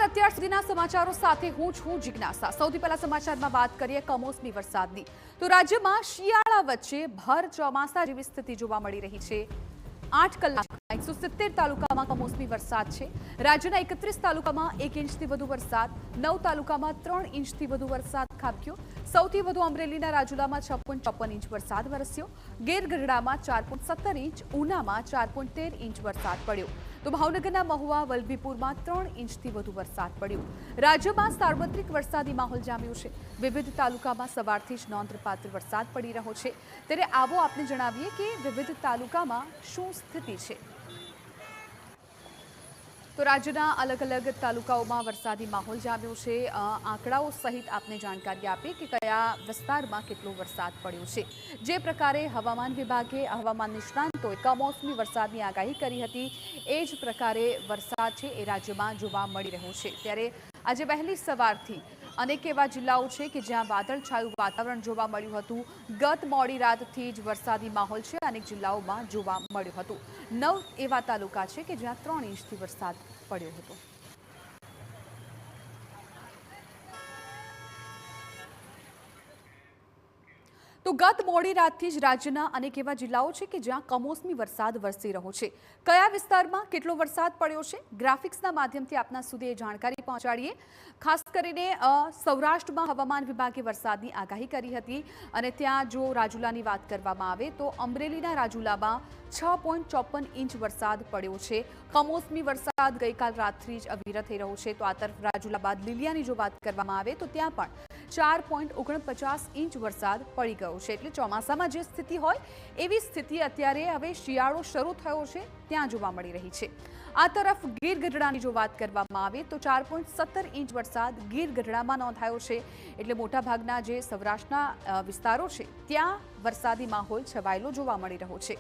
અત્યાર સુધીના સમાચારો સાથે હું છું જિજ્ઞાસા। સૌથી પહેલા સમાચારમાં વાત કરીએ કમોસમી વરસાદની। તો રાજ્યમાં શિયાળા વચ્ચે ભર ચોમાસા જેવી સ્થિતિ જોવા મળી રહી છે। 8 કલાક 170 તાલુકામાં કમોસમી વરસાદ છે। રાજ્યના 31 તાલુકામાં 1 ઇંચથી વધુ વરસાદ, 9 તાલુકામાં 3 ઇંચથી વધુ વરસાદ ખાબક્યો। સૌથી વધુ અમરેલીના રાજુલામાં 6.54 ઇંચ વરસાદ વરસ્યો, ગીર ગઢડામાં 4.17 ઇંચ, ઉનામાં 4.13 ઇંચ વરસાદ પડ્યો। તો ભાવનગરના મહુવા વલભીપુરમાં 3 ઇંચથી વધુ વરસાદ પડ્યો। રાજ્યમાં સાર્વત્રિક વરસાદી માહોલ જામ્યો છે। વિવિધ તાલુકામાં સવારથી જ નોંધપાત્ર વરસાદ પડી રહ્યો છે। ત્યારે આવો આપને જણાવીએ કે વિવિધ તાલુકામાં શું સ્થિતિ છે। તો રાજ્યના અલગ અલગ તાલુકાઓમાં વરસાદી માહોલ જામ્યો છે। આંકડાઓ સહિત આપને જાણકારી આપી કે કયા વિસ્તારમાં કેટલો વરસાદ પડ્યો છે। જે પ્રકારે હવામાન વિભાગે હવામાન નિષ્ણાંતોએ કમોસમી વરસાદની આગાહી કરી હતી એ જ પ્રકારે વરસાદ છે એ રાજ્યમાં જોવા મળી રહ્યો છે। ત્યારે આજે વહેલી સવારથી અનેક એવા જિલ્લાઓ છે કે જ્યાં વાદળછાયું વાતાવરણ જોવા મળ્યું હતું। ગત મોડી રાતથી જ વરસાદી માહોલ છે અનેક જિલ્લાઓમાં જોવા મળ્યું હતું। 9 એવા તાલુકા છે કે જ્યાં 3 ઇંચથી વરસાદ પડ્યો હતો। તો ગત મોડી રાતથી જ રાજ્યના અનેક એવા જિલ્લાઓ છે કે જ્યાં કમોસમી વરસાદ વરસી રહ્યો છે। કયા વિસ્તારમાં કેટલો વરસાદ પડ્યો છે ગ્રાફિક્સના માધ્યમથી આપના સુધી જાણકારી પહોંચાડીએ। ખાસ કરીને સૌરાષ્ટ્રમાં હવામાન વિભાગે વરસાદની આગાહી કરી હતી અને ત્યાં જો રાજુલાની વાત કરવામાં આવે તો અમરેલીના રાજુલામાં 6.54 ઇંચ વરસાદ પડ્યો છે। કમોસમી વરસાદ ગઈકાલ રાતથી જ અવિરત થઈ રહ્યો છે। તો આ તરફ રાજુલા બાદ લીલિયાની જો વાત કરવામાં આવે તો ત્યાં પણ 4.49 ઇંચ વરસાદ પડી ગયો છે। એટલે ચોમાસામાં જે સ્થિતિ હોય એવી સ્થિતિ અત્યારે હવે શિયાળો શરૂ થયો છે ત્યાં જોવા મળી રહી છે। આ તરફ ગીર ગઢડાની જો વાત કરવામાં આવે તો 4.17 ઇંચ વરસાદ ગીર ગઢડામાં નોંધાયો છે। એટલે મોટાભાગના જે સૌરાષ્ટ્રના વિસ્તારો છે ત્યાં વરસાદી માહોલ છવાયેલો જોવા મળી રહ્યો છે।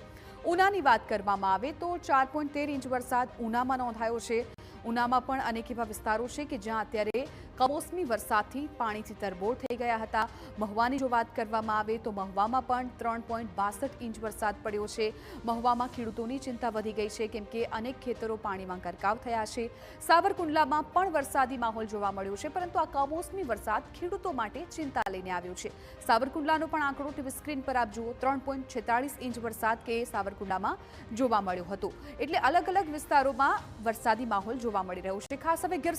ઉનાની વાત કરવામાં આવે તો 4.13 ઇંચ વરસાદ ઉનામાં નોંધાયો છે। ઉનામાં પણ અનેક એવા વિસ્તારો છે કે જ્યાં અત્યારે કમોસમી વરસાદથી પાણીથી તરબોળ થઈ ગયા હતા। મહુવાની જો વાત કરવામાં આવે તો મહુવામાં પણ 3.62 ઇંચ વરસાદ પડ્યો છે। મહુવામાં ખેડૂતોની ચિંતા વધી ગઈ છે કેમ કે અનેક ખેતરો પાણીમાં ગરકાવ થયા છે। સાવરકુંડલામાં પણ વરસાદી માહોલ જોવા મળ્યો છે, પરંતુ આ કમોસમી વરસાદ ખેડૂતો માટે ચિંતા લઈને આવ્યો છે। સાવરકુંડલાનો પણ આંકડો ટીવી સ્ક્રીન પર આપ જુઓ, 3.46 ઇંચ વરસાદ કે સાવરકુંડલામાં જોવા મળ્યો હતો। એટલે અલગ અલગ વિસ્તારોમાં વરસાદી માહોલ જોવા મળી રહ્યો છે। ખાસ હવે ગીર